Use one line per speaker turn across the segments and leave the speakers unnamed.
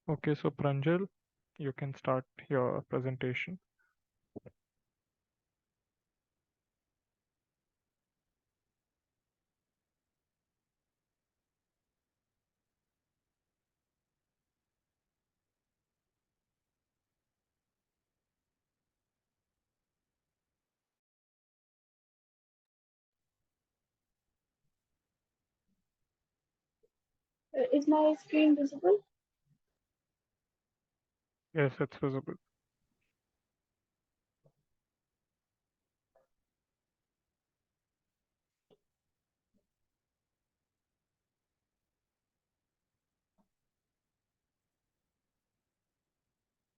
Okay, so Pranjal, you can start your presentation.
Is my screen visible?
Yes, it's visible.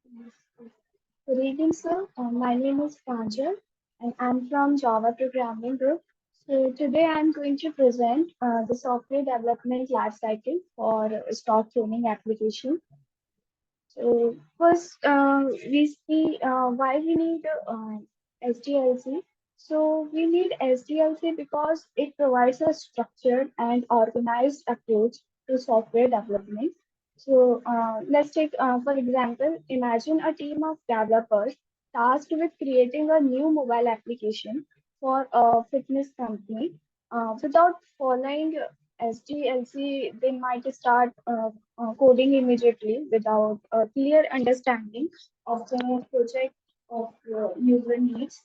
Yes. Good evening, sir. My name is Pranjal, and I'm from Java Programming Group. So today I'm going to present the software development lifecycle for stock trading application. So first, we see why we need SDLC. So we need SDLC because it provides a structured and organized approach to software development. So let's take, for example, imagine a team of developers tasked with creating a new mobile application for a fitness company. Without following SDLC, they might start coding immediately without a clear understanding of the project of user needs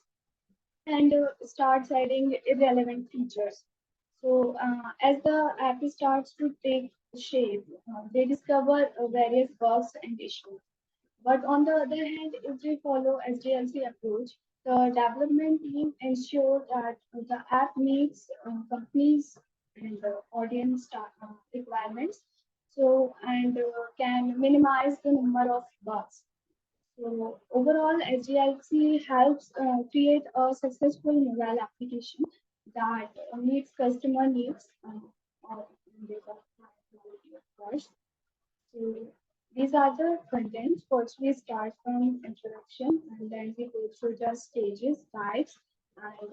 and starts adding irrelevant features. So, as the app starts to take shape, they discover various bugs and issues. But on the other hand, if we follow SDLC approach, the development team ensure that the app meets companies and audience requirements. So and can minimize the number of bugs. So overall, SDLC helps create a successful mobile application that meets customer needs or with a high quality, of course. So these are the contents. First, we start from introduction, and then we go through the stages, types, and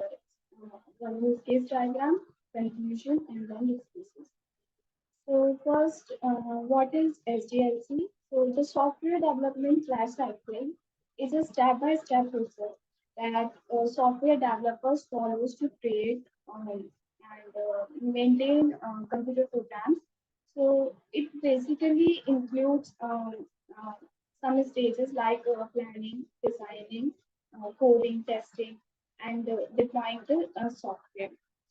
one use case diagram, conclusion, and then use cases. So first, what is SDLC? So the software development lifecycle is a step-by-step process that software developers follows to create and maintain computer programs. So it basically includes uh, some stages like planning, designing, coding, testing, and deploying the software.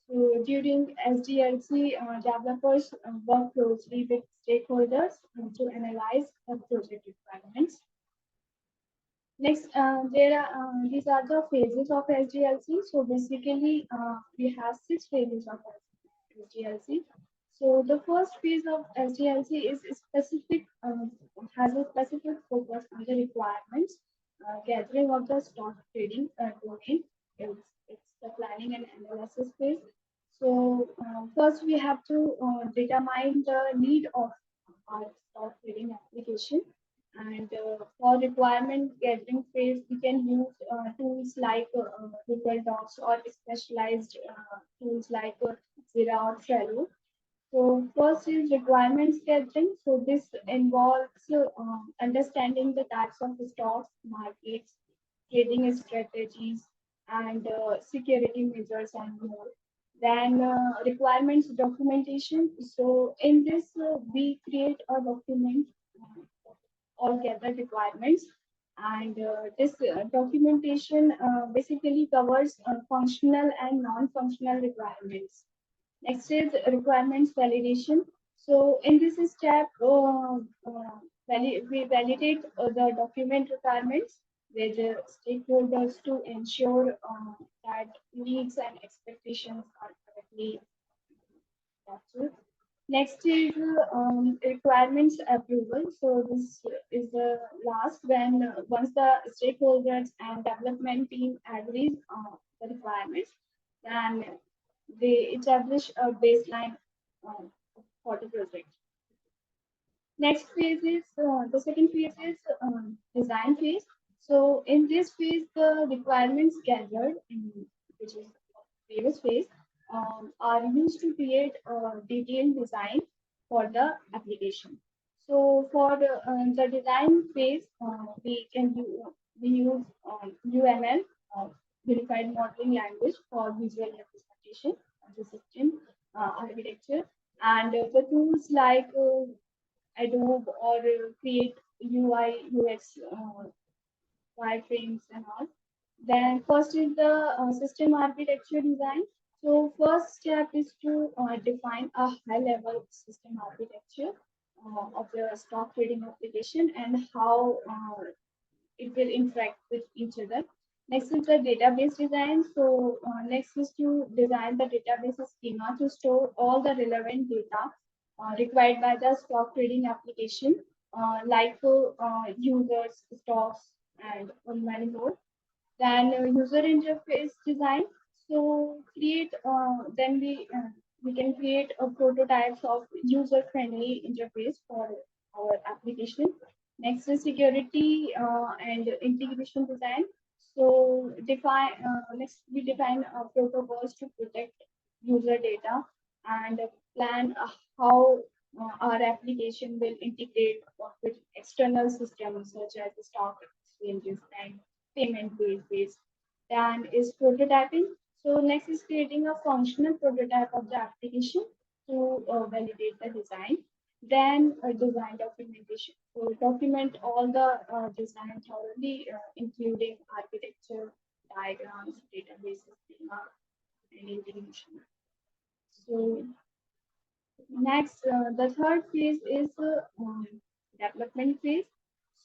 So during SDLC, developers work closely with stakeholders to analyze the project requirements. Next, there are these are the phases of SDLC. So basically, we have six phases of SDLC. So the first phase of SDLC is specific, has a specific focus on the requirements, gathering of the stock trading domain. It's the planning and analysis phase. So first we have to determine the need of our stock trading application. And for requirement gathering phase, we can use tools like Google Docs or specialized tools like Jira or Trello. So first is requirements gathering. So this involves understanding the types of stocks, markets, trading strategies, and security measures and more. Then requirements documentation. So in this, we create a document all gather requirements. And this documentation basically covers functional and non-functional requirements. Next is requirements validation. So in this step, we validate the document requirements with the stakeholders to ensure that needs and expectations are correctly captured. Next is requirements approval. So this is the last when once the stakeholders and development team agrees on the requirements, then they establish a baseline for the project. Next phase is the second phase is design phase. So in this phase, the requirements gathered, which is the previous phase, are used to create a detailed design for the application. So for the design phase, we use UML, Unified Modeling Language for visual representation of the system architecture, and the tools like Adobe or create UI UX wireframes and all. Then first is the system architecture design. So first step is to define a high level system architecture of the stock trading application and how it will interact with each other. Next is the database design. So next is to design the database schema to store all the relevant data required by the stock trading application, like users, stocks, and many more. Then user interface design. So create we can create a prototypes of user friendly interface for our application. Next is security and integration design. So define next we define protocols to protect user data and plan how our application will integrate with external systems such as the stock exchanges and payment gateways. Then is prototyping. So next is creating a functional prototype of the application to validate the design. Then design documentation. So document all the design thoroughly, including architecture, diagrams, databases, schema, and integration. So next, the third phase is development phase.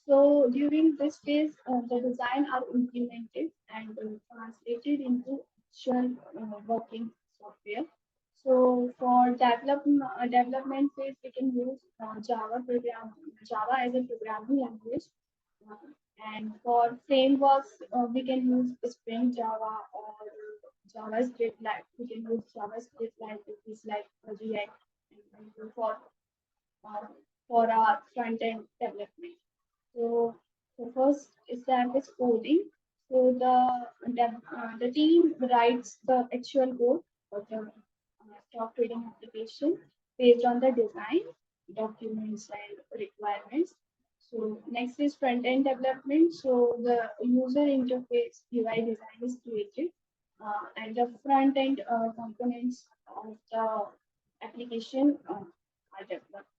So during this phase, the design are implemented and translated into actual working software. So for development phase, we can use Java as a programming language. Uh, and for frameworks, we can use Spring Java or JavaScript. Like we can use JavaScript libraries like React and uh, for our front end development. So the first step is coding. So the team writes the actual code for the stock trading application based on the design, documents, and requirements. So next is front end development. So the user interface UI design is created, and the front end components of the application are developed.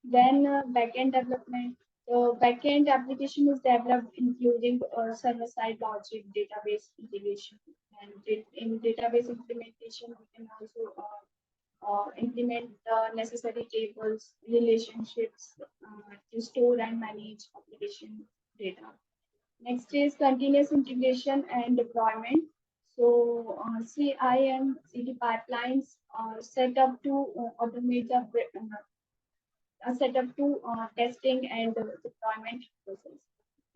Then backend development. The backend application is developed including server-side logic, database integration, and in database implementation, we can also implement the necessary tables, relationships to store and manage application data. Next is continuous integration and deployment. So CI and CD pipelines are set up to automate the set up to testing and deployment process.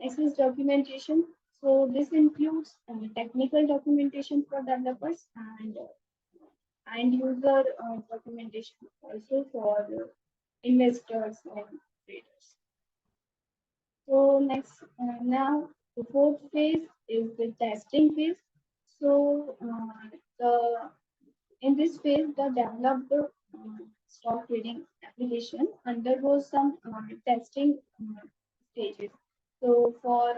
Next is documentation. So this includes technical documentation for developers and user documentation also for investors and traders. So next, now the fourth phase is the testing phase. So the in this phase, the developed stock trading application undergoes some testing stages. So for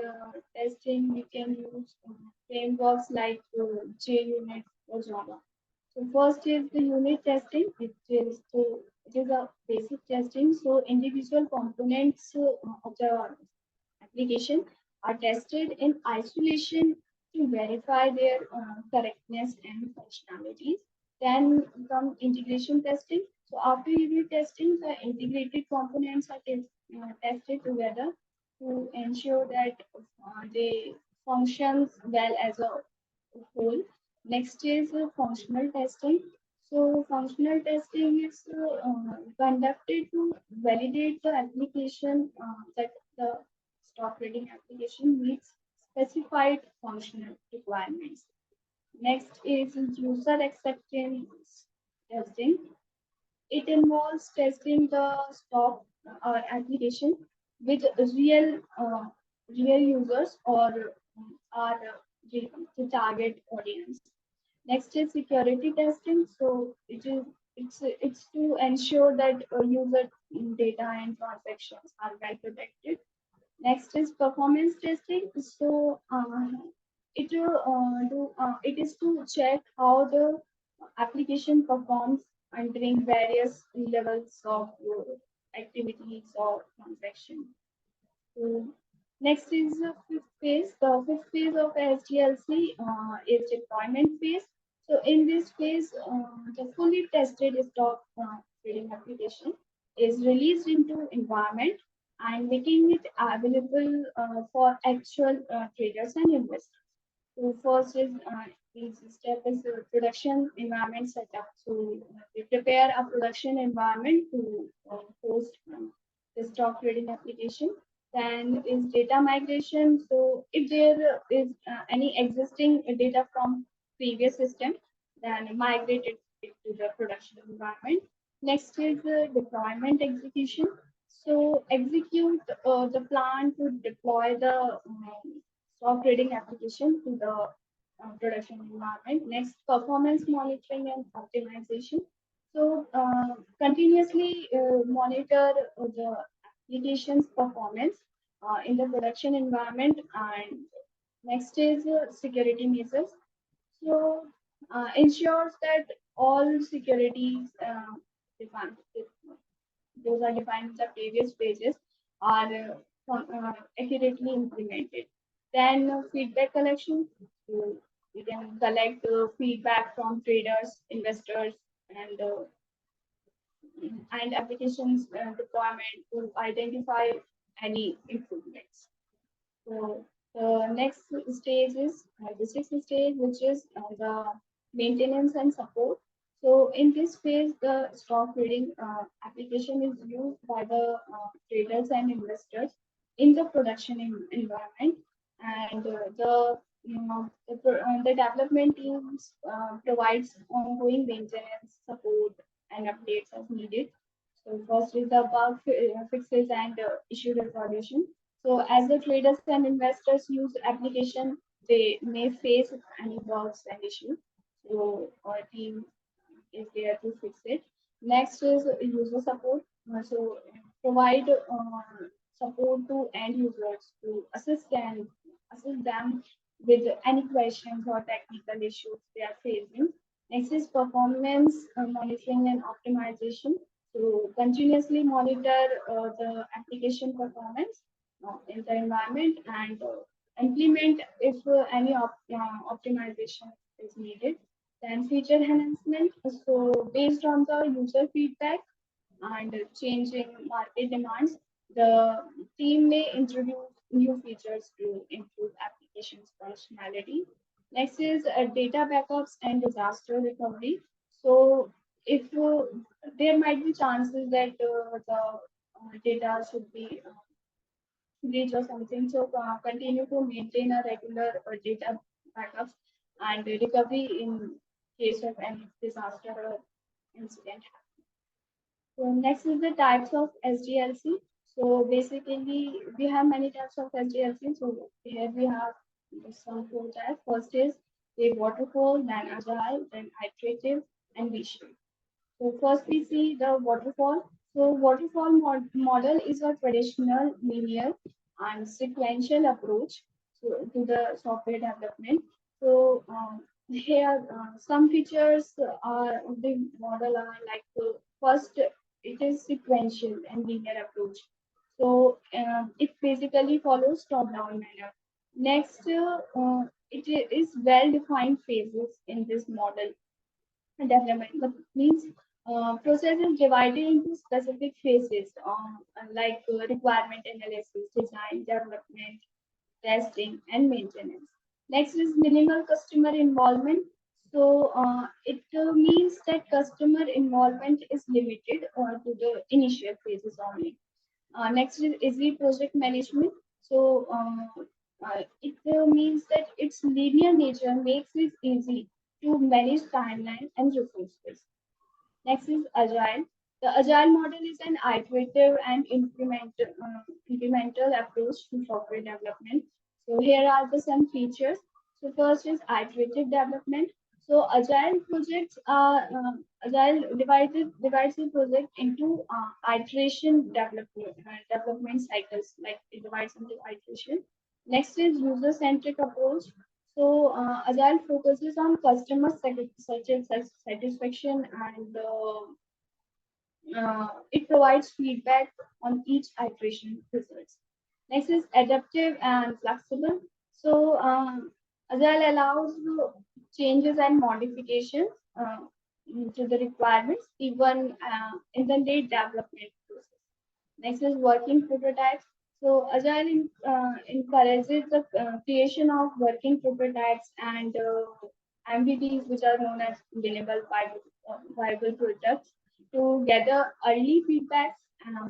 testing, we can use frameworks like JUnit or Java. So first is the unit testing, it is a basic testing. So individual components of the application are tested in isolation to verify their correctness and functionalities. Then come integration testing. So after unit testing, the integrated components are tested together to ensure that they functions well as a whole. Next is functional testing. So functional testing is conducted to validate the application that the stock trading application meets specified functional requirements. Next is user acceptance testing. It involves testing the stock application with real users or are the target audience. Next is security testing. So it is it's to ensure that user data and transactions are well protected. Next is performance testing. So it is to check how the application performs during various levels of activities or transaction. So next is the fifth phase. The fifth phase of SDLC is deployment phase. So in this phase, the fully tested stock trading application is released into environment and making it available for actual traders and investors. So first is step is production environment setup. So we prepare a production environment to host the stock trading application. Then is data migration. So if there is any existing data from previous system, then migrate it to the production environment. Next is deployment execution. So execute the plan to deploy the stock trading application to the production environment. Next, performance monitoring and optimization. So continuously monitor the application's performance in the production environment. And next is security measures. So ensures that all securities defined, those are defined in the previous pages are accurately implemented. Then feedback collection. So we can collect feedback from traders, investors, and applications deployment to identify any improvements. So the next stage is the sixth stage, which is the maintenance and support. So in this phase, the stock trading application is used by the traders and investors in the production environment, and the development teams provides ongoing maintenance, support, and updates as needed. So first is the fixes and issue resolution. So as the traders and investors use application, they may face any bugs and issues. So our team is there to fix it. Next is user support. So provide support to end users to assist them with any questions or technical issues they are facing. Next is performance monitoring and optimization. So continuously monitor the application performance in the environment and implement if any optimization is needed. Then feature enhancement. So based on the user feedback and changing market demands, the team may introduce new features to improve applications functionality. Next is data backups and disaster recovery. So if there might be chances that the data should be breach or something, so continue to maintain a regular data backups and recovery in case of any disaster or incident. So next is the types of SDLC. So basically, we have many types of SDLC. So here we have some four types. First is the waterfall, then agile, then iterative, and V-shape. So first we see the waterfall. So waterfall model is a traditional linear and sequential approach to the software development. So here some features are of the model are like first it is sequential and linear approach. So it basically follows top-down manner. Next, it is well-defined phases in this model development. But means process is divided into specific phases, like requirement analysis, design, development, testing, and maintenance. Next is minimal customer involvement. So it means that customer involvement is limited to the initial phases only. Next is easy project management. So it means that its linear nature makes it easy to manage timeline and resources. Next is agile. The agile model is an iterative and incremental approach to software development. So here are the some features. So first is iterative development. So agile divides the project into iteration development cycles, like it divides into iteration. Next is user centric approach. So agile focuses on customer satisfaction, and it provides feedback on each iteration results. Next is adaptive and flexible. So Agile allows changes and modifications to the requirements even in the late development process. Next is working prototypes. So Agile encourages the creation of working prototypes and MVPs, which are known as minimal viable products, to gather early feedbacks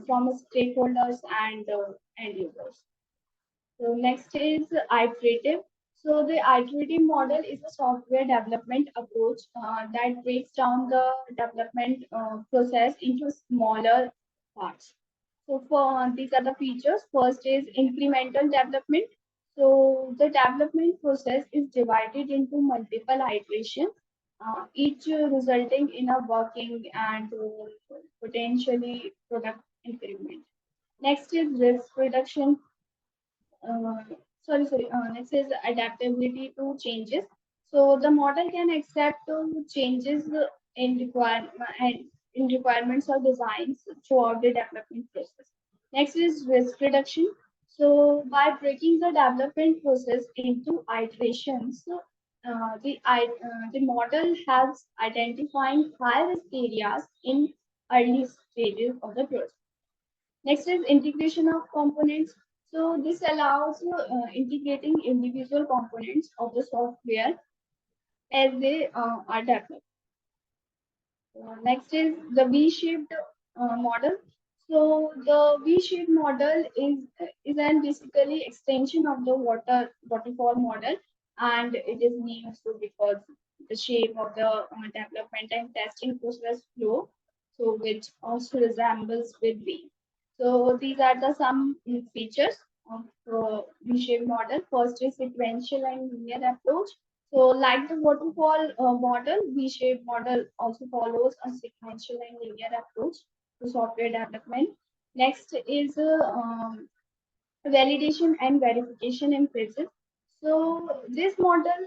from stakeholders and end users. So next is iterative. So the iterative model is a software development approach that breaks down the development process into smaller parts. So for these are the features. First is incremental development. So the development process is divided into multiple iterations, each resulting in a working and potentially product improvement. Next is risk reduction. Next is adaptability to changes. So the model can accept changes in requirements or designs throughout the development process. Next is risk reduction. So by breaking the development process into iterations, the model helps identifying high risk areas in early stages of the project. Next is integration of components. So this allows integrating individual components of the software as they are developed. Next is the V-shaped model. So the V-shaped model is an basically extension of the waterfall model, and it is named so because the shape of the development and testing process flow, so which also resembles with V. So these are the some features of the V-shaped model. First is sequential and linear approach. So, like the waterfall model, V-shaped model also follows a sequential and linear approach to software development. Next is validation and verification in phases. So, this model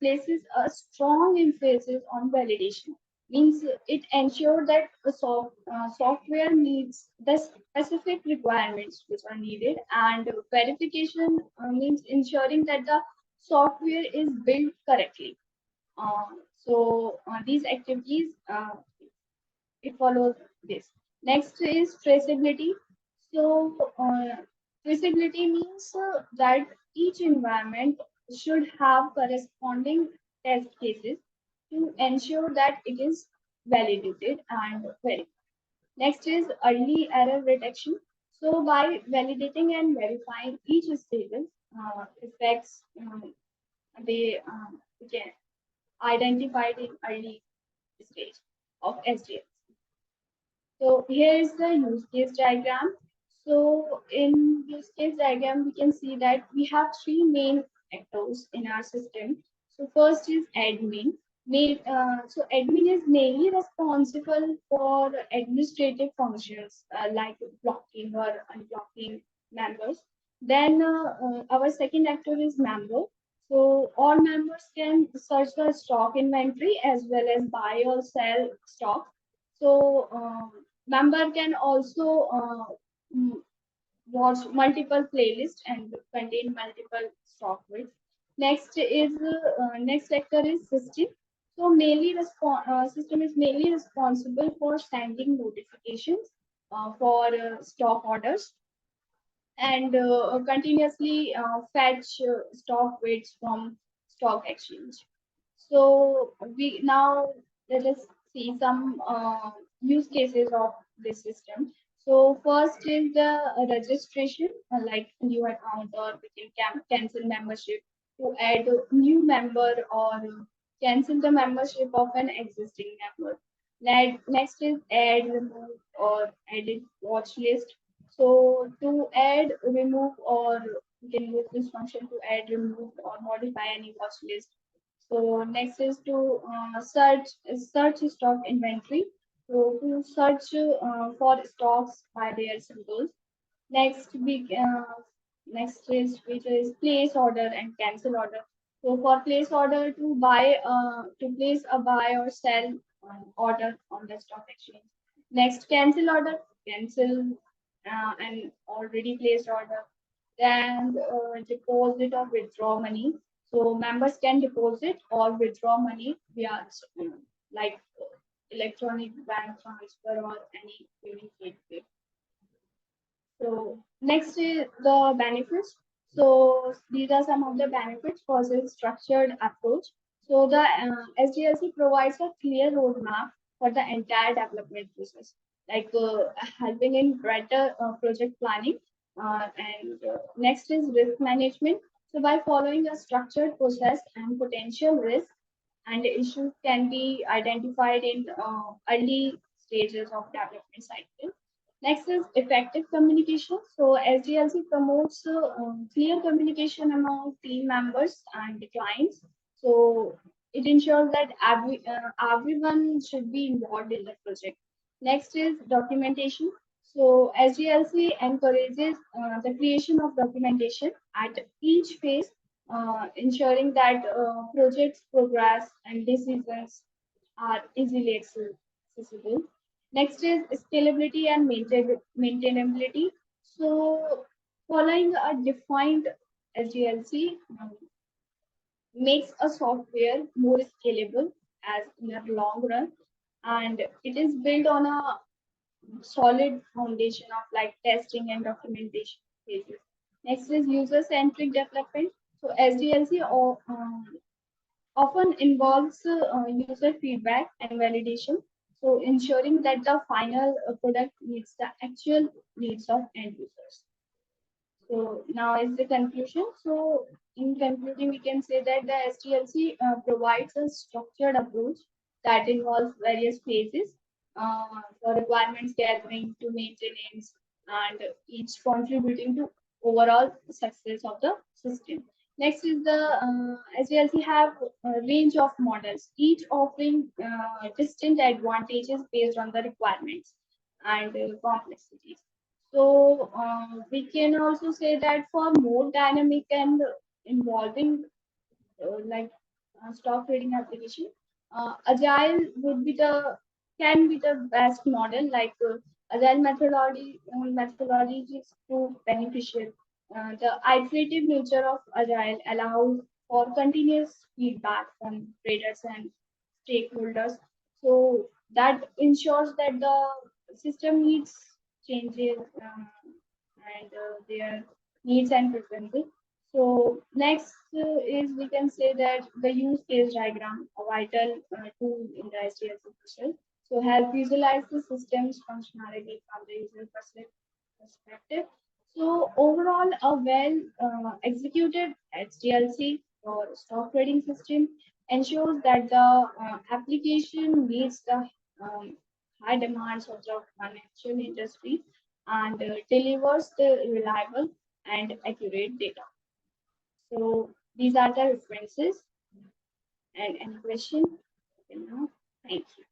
places a strong emphasis on validation. Means it ensures that the software meets the specific requirements which are needed, and verification means ensuring that the software is built correctly. These activities it follows this. Next is traceability. So traceability means that each environment should have corresponding test cases to ensure that it is validated and verified. Next is early error detection. So by validating and verifying each stages, effects they can identified in early stage of SDLC. So here is the use case diagram. So in use case diagram, we can see that we have three main actors in our system. So first is admin. So admin is mainly responsible for administrative functions like blocking or unblocking members. Then our second actor is member. So all members can search the stock inventory as well as buy or sell stock. So member can also watch multiple playlists and contain multiple software. Next sector is system. So system is mainly responsible for sending notifications for stock orders and continuously fetch stock weights from stock exchange. So we now let us see some use cases of this system. So first is the registration, like new account, or we can cancel membership to add a new member or cancel the membership of an existing member. Next is add, remove, or edit watch list. So to add, remove, or we can use this function to add, remove, or modify any watch list. So next is to search stock inventory. So to search for stocks by their symbols. Next, next is which is place order and cancel order. So for place order to place a buy or sell order on the stock exchange. Next, cancel order, cancel an already placed order. Then deposit or withdraw money. So members can deposit or withdraw money via like electronic bank transfer or any payment gateway. So next is the benefits. So these are some of the benefits for this structured approach. So the SDLC provides a clear roadmap for the entire development process, like helping in better project planning. And next is risk management. So by following a structured process and potential risk and issues can be identified in early stages of development cycle. Next is effective communication. So SDLC promotes clear communication among team members and the clients. So it ensures that everyone should be involved in the project. Next is documentation. So SDLC encourages the creation of documentation at each phase, ensuring that projects progress and decisions are easily accessible. Next is scalability and maintainability. So following a defined SDLC makes a software more scalable as in the long run, and it is built on a solid foundation of like testing and documentation phases. Next is user-centric development. So SDLC often involves user feedback and validation, so ensuring that the final product meets the actual needs of end users. So now is the conclusion. So in concluding, we can say that the SDLC provides a structured approach that involves various phases for requirements gathering to maintenance and each contributing to overall success of the system. Next is the SDLC have a range of models, each offering distinct advantages based on the requirements and complexities. So we can also say that for more dynamic and involving like stock trading application, agile would be the can be the best model. Like agile methodology is too beneficial. The iterative nature of agile allows for continuous feedback from traders and stakeholders. So that ensures that the system needs changes and their needs and preferences. So next is we can say that the use case diagram, a vital tool in the SDLC process. So help visualize the system's functionality from the user perspective. So overall, a well executed HDLC or stock trading system ensures that the application meets the um, high demands of the financial industry and delivers the reliable and accurate data. So these are the references. And any question? Okay, now, thank you.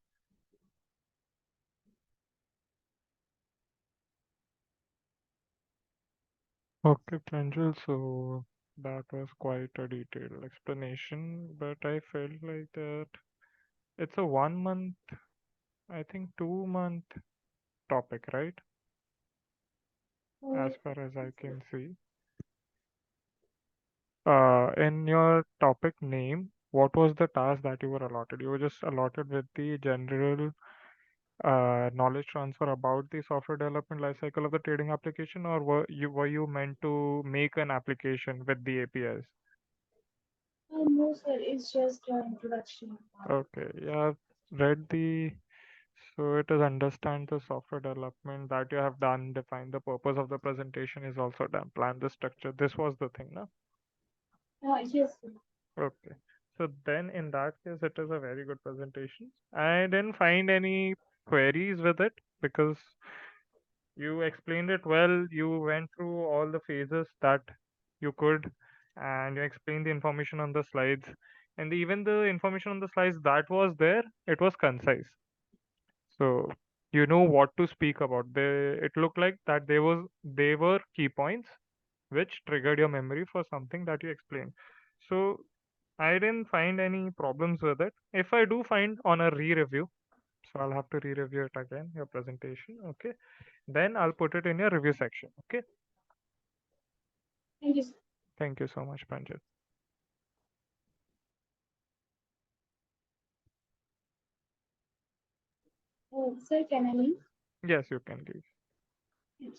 Okay, Pranjal, so that was quite a detailed explanation, but I felt like that it's a 1 month, I think 2 month topic, right? As
Oh,
far as I
yes.
can see. In your topic name, what was the task that you were allotted? You were just allotted with the general knowledge transfer about the software development lifecycle of the trading application, or were you meant to make an application with the APIs?
No, sir, it's just an introduction part.
Okay, yeah, I've read the so it is understand the software development that you have done, define the purpose of the presentation is also done, plan the structure. This was the thing, no?
Yes, sir.
Okay. So then in that case, it is a very good presentation. I didn't find any queries with it because you explained it well. You went through all the phases that you could, and you explained the information on the slides And even the information on the slides that was there, it was concise. So you know what to speak about. It looked like that they were key points which triggered your memory for something that you explained. So I didn't find any problems with it. If I do find on a re-review, so I'll have to re-review it again, your presentation, okay? Then I'll put it in your review section, okay?
Thank you, sir.
Thank you so much, Pranjal.
Sir, can I leave?
Yes, you can leave.
Yes.